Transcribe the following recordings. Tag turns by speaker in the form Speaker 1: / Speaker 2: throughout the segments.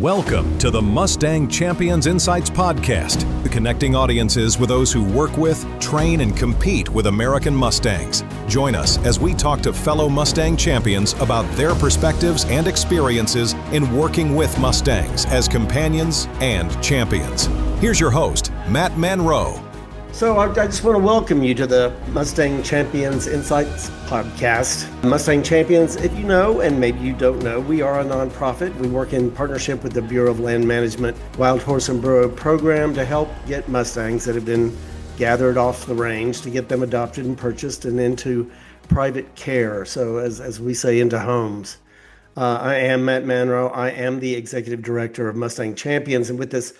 Speaker 1: Welcome to the Mustang Champions Insights Podcast, the connecting audiences with those who work with, train, and compete with American Mustangs. Join us as we talk to fellow Mustang champions about their perspectives and experiences in working with Mustangs as companions and champions. Here's your host, Matt Manroe.
Speaker 2: So I just want to welcome you to the Mustang Champions Insights Podcast. Mustang Champions, if you know, and maybe you don't know, we are a nonprofit. We work in partnership with the Bureau of Land Management Wild Horse and Burro program to help get Mustangs that have been gathered off the range, to get them adopted and purchased and into private care. So as we say, into homes. I am Matt Manroe. I am the Executive Director of Mustang Champions. And with this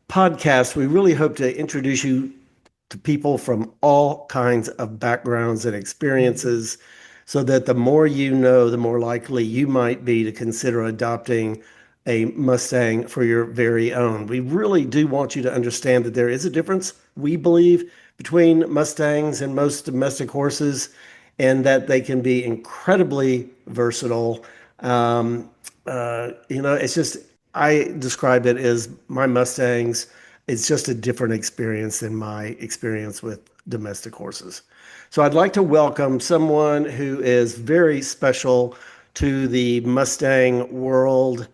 Speaker 2: podcast, we really hope to introduce you to people from all kinds of backgrounds and experiences, so that the more you know, the more likely you might be to consider adopting a Mustang for your very own. We really do want you to understand that there is a difference, we believe, between Mustangs and most domestic horses, and that they can be incredibly versatile. It's just, I describe it as my Mustangs. It's just a different experience than my experience with domestic horses. So I'd like to welcome someone who is very special to the Mustang world,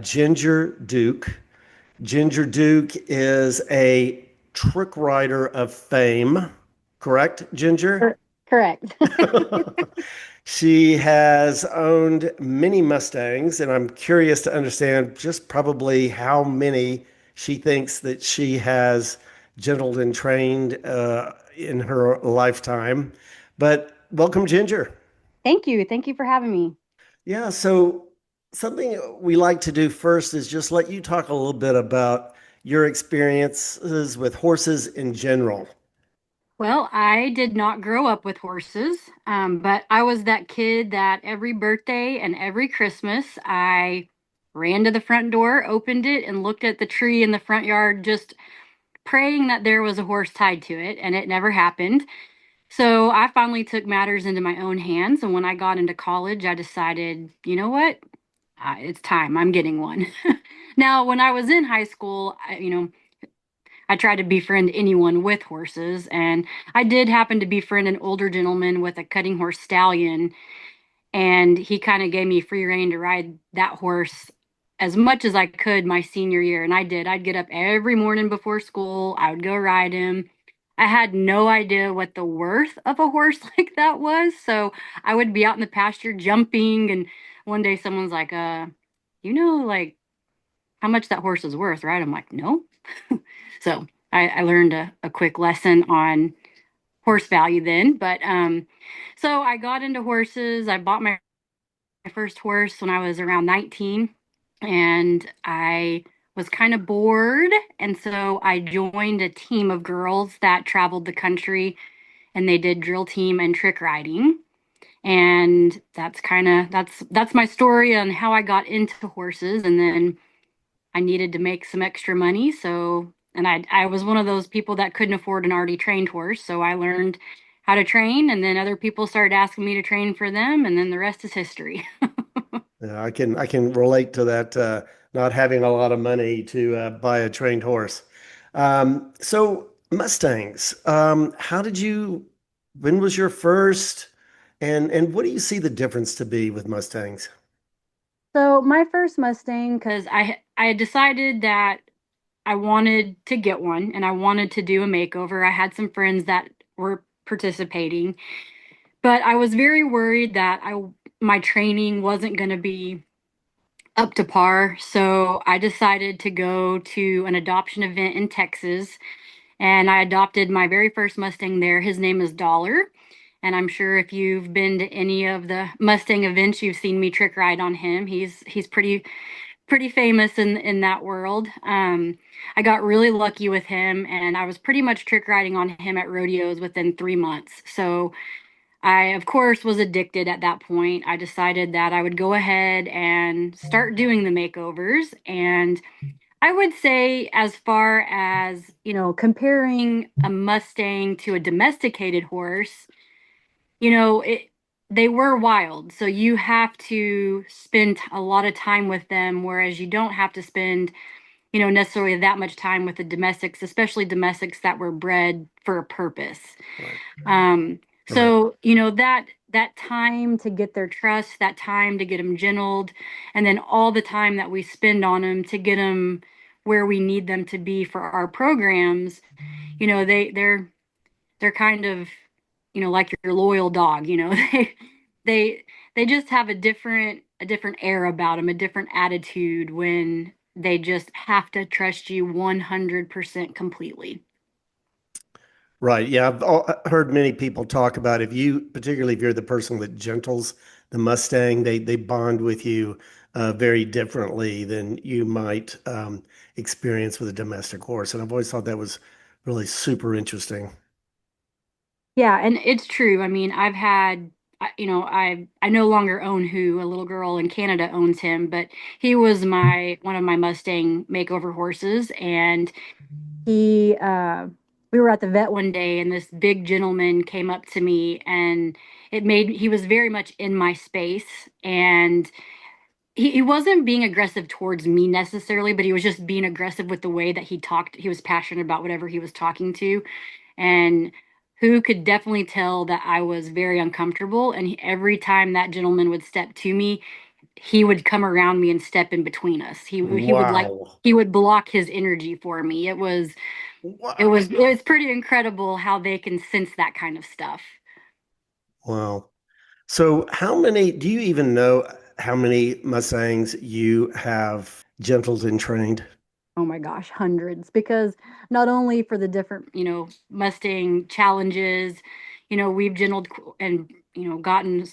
Speaker 2: Ginger Duke. Ginger Duke is a trick rider of fame, correct, Ginger?
Speaker 3: Correct.
Speaker 2: She has owned many Mustangs, and I'm curious to understand just probably how many she thinks that she has gentled and trained in her lifetime. But welcome, Ginger.
Speaker 3: Thank you. Thank you for having me.
Speaker 2: Yeah, so something we like to do first is just let you talk a little bit about your experiences with horses in general.
Speaker 3: Well, I did not grow up with horses, but I was that kid that every birthday and every Christmas, I ran to the front door, opened it, and looked at the tree in the front yard, just praying that there was a horse tied to it, and it never happened. So I finally took matters into my own hands, and when I got into college, I decided, you know what? It's time. I'm getting one. Now, when I was in high school, I tried to befriend anyone with horses, and I did happen to befriend an older gentleman with a cutting horse stallion, and he kind of gave me free rein to ride that horse as much as I could my senior year. And I did. I'd get up every morning before school. I would go ride him. I had no idea what the worth of a horse like that was. So I would be out in the pasture jumping. And one day someone's like, like how much that horse is worth, right? I'm like, no. So I learned a quick lesson on horse value then. But so I got into horses. I bought my first horse when I was around 19. And I was kind of bored. And so I joined a team of girls that traveled the country, and they did drill team and trick riding. And that's my story on how I got into horses. And then I needed to make some extra money. And I was one of those people that couldn't afford an already trained horse. So I learned how to train, and then other people started asking me to train for them. And then the rest is history.
Speaker 2: Yeah, I can relate to that, not having a lot of money to buy a trained horse. So Mustangs, when was your first, and what do you see the difference to be with Mustangs?
Speaker 3: So my first Mustang, because I had decided that I wanted to get one and I wanted to do a makeover. I had some friends that were participating, but I was very worried that my training wasn't going to be up to par. So I decided to go to an adoption event in Texas, and I adopted my very first Mustang there. His name is Dollar. And I'm sure if you've been to any of the Mustang events, you've seen me trick ride on him. He's pretty famous in that world. I got really lucky with him, and I was pretty much trick riding on him at rodeos within 3 months. So I, of course, was addicted at that point. I decided that I would go ahead and start doing the makeovers. And I would say, as far as, comparing a Mustang to a domesticated horse, it they were wild. So you have to spend a lot of time with them, whereas you don't have to spend, necessarily that much time with the domestics, especially domestics that were bred for a purpose.
Speaker 2: Right.
Speaker 3: Um,
Speaker 2: Right.
Speaker 3: so, that time to get their trust, that time to get them gentled, and then all the time that we spend on them to get them where we need them to be for our programs, they're kind of, like your loyal dog, they they just have a different air about them, a different attitude when they just have to trust you 100% completely.
Speaker 2: Right. Yeah. Heard many people talk about particularly if you're the person that gentles the Mustang, they bond with you very differently than you might experience with a domestic horse. And I've always thought that was really super interesting.
Speaker 3: Yeah, and it's true. I mean, I've had, I no longer own Who, a little girl in Canada owns him, but he was my one of my Mustang makeover horses, and he, we were at the vet one day, and this big gentleman came up to me, and he was very much in my space, and he wasn't being aggressive towards me necessarily, but he was just being aggressive with the way that he talked. He was passionate about whatever he was talking to, and who could definitely tell that I was very uncomfortable. And every time that gentleman would step to me, he would come around me and step in between us. He would
Speaker 2: Wow.
Speaker 3: he would block his energy for me.
Speaker 2: Wow.
Speaker 3: It was pretty incredible how they can sense that kind of stuff.
Speaker 2: Wow. So do you even know how many Mustangs you have gentled and trained?
Speaker 3: Oh my gosh, hundreds. Because not only for the different, Mustang challenges, we've and, gotten,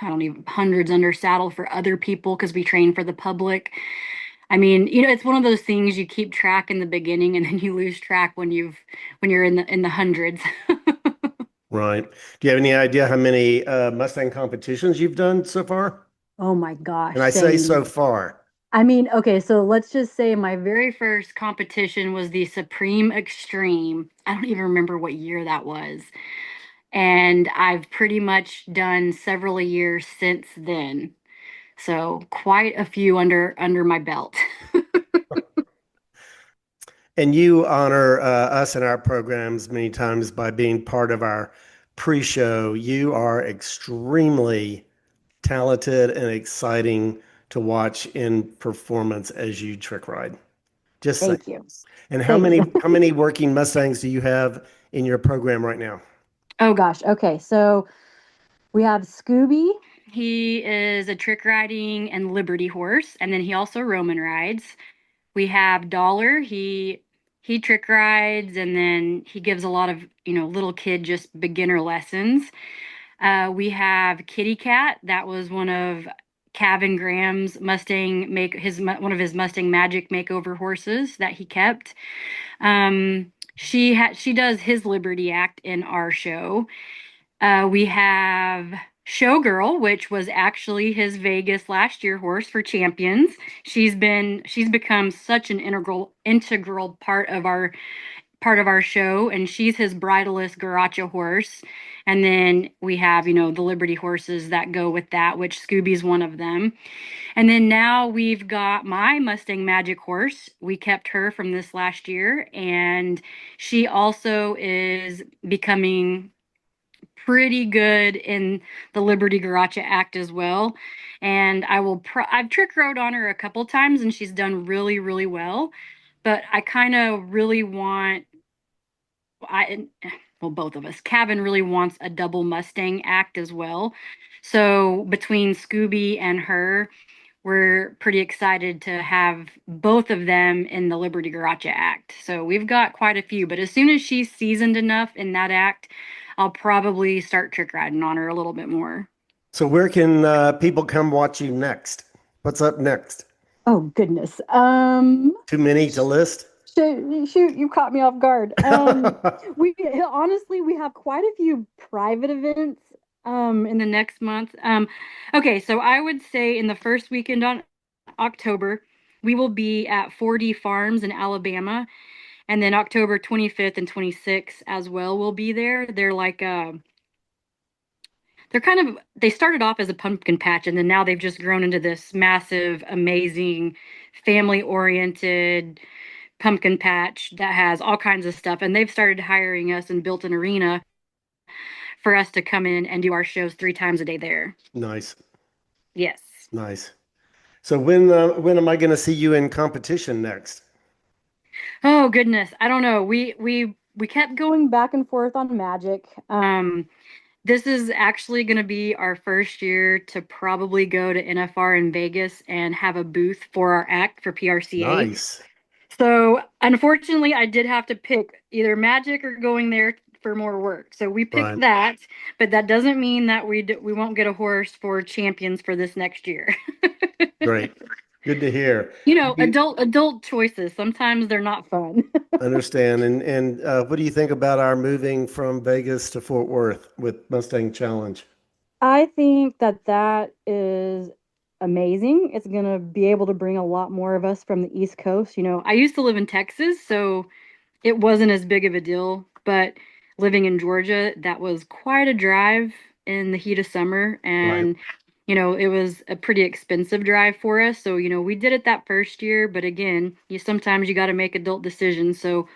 Speaker 3: I don't even, hundreds under saddle for other people because we train for the public. I mean, it's one of those things you keep track in the beginning and then you lose track when you're in the hundreds.
Speaker 2: Right. Do you have any idea how many Mustang competitions you've done so far?
Speaker 3: Oh my
Speaker 2: And
Speaker 3: gosh,
Speaker 2: I say
Speaker 3: Shane.
Speaker 2: so far.
Speaker 3: I mean, okay, so let's just say my very first competition was the Supreme Extreme. I don't even remember what year that was. And I've pretty much done several years since then. So quite a few under my belt.
Speaker 2: And you honor us in our programs many times by being part of our pre-show. You are extremely talented and exciting to watch in performance as you trick ride. Just say.
Speaker 3: Thank you.
Speaker 2: And how
Speaker 3: Thank you.
Speaker 2: many working Mustangs do you have in your program right now?
Speaker 3: Oh gosh. Okay. So we have Scooby. He is a trick riding and Liberty horse, and then he also Roman rides. We have Dollar. He trick rides, and then he gives a lot of, little kid just beginner lessons. We have Kitty Cat. That was one of Calvin Graham's one of his Mustang Magic makeover horses that he kept. She does his Liberty Act in our show. We have Showgirl, which was actually his Vegas last year horse for Champions. She's become such an integral part of our show, and she's his bridleless Garacha horse. And then we have, the Liberty horses that go with that, which Scooby's one of them. And then now we've got my Mustang Magic horse. We kept her from this last year, and she also is becoming pretty good in the Liberty Garacha Act as well. And I've trick rode on her a couple times, and she's done really, really well. But I kind of really want I well, both of us. Kevin really wants a double Mustang act as well. So between Scooby and her, we're pretty excited to have both of them in the Liberty Garacha act. So we've got quite a few, but as soon as she's seasoned enough in that act, I'll probably start trick riding on her a little bit more.
Speaker 2: So where can people come watch you next? What's up next?
Speaker 3: Oh goodness.
Speaker 2: Too many to list?
Speaker 3: Shoot, you caught me off guard. We honestly we have quite a few private events in the next month. Okay, so I would say in the first weekend on October, we will be at 4D Farms in Alabama, and then October 25th and 26th as well will be there. they started off as a pumpkin patch, and then now they've just grown into this massive, amazing, family-oriented pumpkin patch that has all kinds of stuff. And they've started hiring us and built an arena for us to come in and do our shows 3 times a day there.
Speaker 2: Nice.
Speaker 3: Yes.
Speaker 2: Nice. So when am I going to see you in competition next?
Speaker 3: Oh goodness, I don't know. We kept going back and forth on Magic. This is actually going to be our first year to probably go to NFR in Vegas and have a booth for our act for PRCA.
Speaker 2: Nice.
Speaker 3: So unfortunately, I did have to pick either Magic or going there for more work. So we picked that, but that doesn't mean that we won't get a horse for Champions for this next year.
Speaker 2: Great. Good to hear.
Speaker 3: Adult choices. Sometimes they're not fun.
Speaker 2: Understand. And what do you think about our moving from Vegas to Fort Worth with Mustang Challenge?
Speaker 3: I think that is amazing. It's going to be able to bring a lot more of us from the East Coast. I used to live in Texas, so it wasn't as big of a deal, but living in Georgia, that was quite a drive in the heat of summer. And it was a pretty expensive drive for us. So, we did it that first year. But again, sometimes you got to make adult decisions. So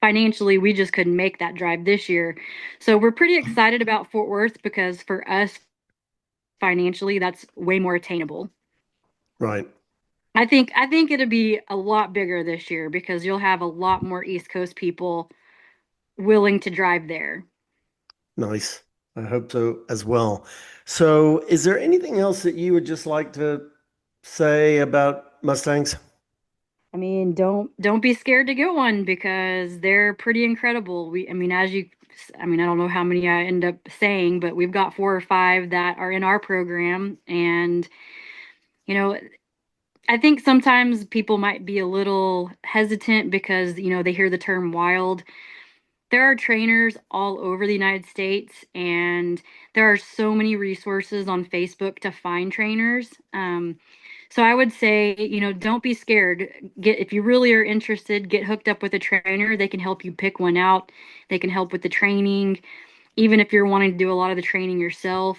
Speaker 3: financially, we just couldn't make that drive this year. So we're pretty excited about Fort Worth because for us, financially, that's way more attainable.
Speaker 2: Right.
Speaker 3: I think it'll be a lot bigger this year because you'll have a lot more East Coast people willing to drive there. Nice.
Speaker 2: I hope so as well. So is there anything else that you would just like to say about Mustangs?
Speaker 3: I mean, don't be scared to get one because they're pretty incredible. I don't know how many I end up saying, but we've got 4 or 5 that are in our program. And, I think sometimes people might be a little hesitant because, they hear the term wild. There are trainers all over the United States, and there are so many resources on Facebook to find trainers. So I would say, don't be scared. If you really are interested, get hooked up with a trainer. They can help you pick one out. They can help with the training. Even if you're wanting to do a lot of the training yourself,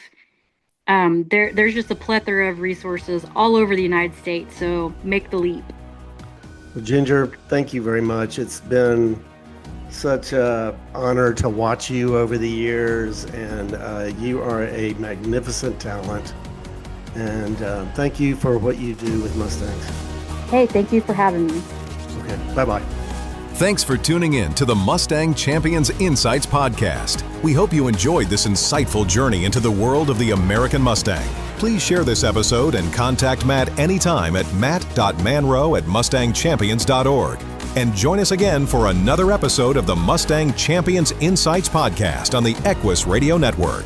Speaker 3: there's just a plethora of resources all over the United States. So make the leap.
Speaker 2: Well, Ginger, thank you very much. It's been such an honor to watch you over the years, and you are a magnificent talent. And thank you for what you do with Mustangs.
Speaker 3: Hey, thank you for having me.
Speaker 2: Okay, bye-bye.
Speaker 1: Thanks for tuning in to the Mustang Champions Insights Podcast. We hope you enjoyed this insightful journey into the world of the American Mustang. Please share this episode and contact Matt anytime at matt.manroe@mustangchampions.org. And join us again for another episode of the Mustang Champions Insights Podcast on the Equus Radio Network.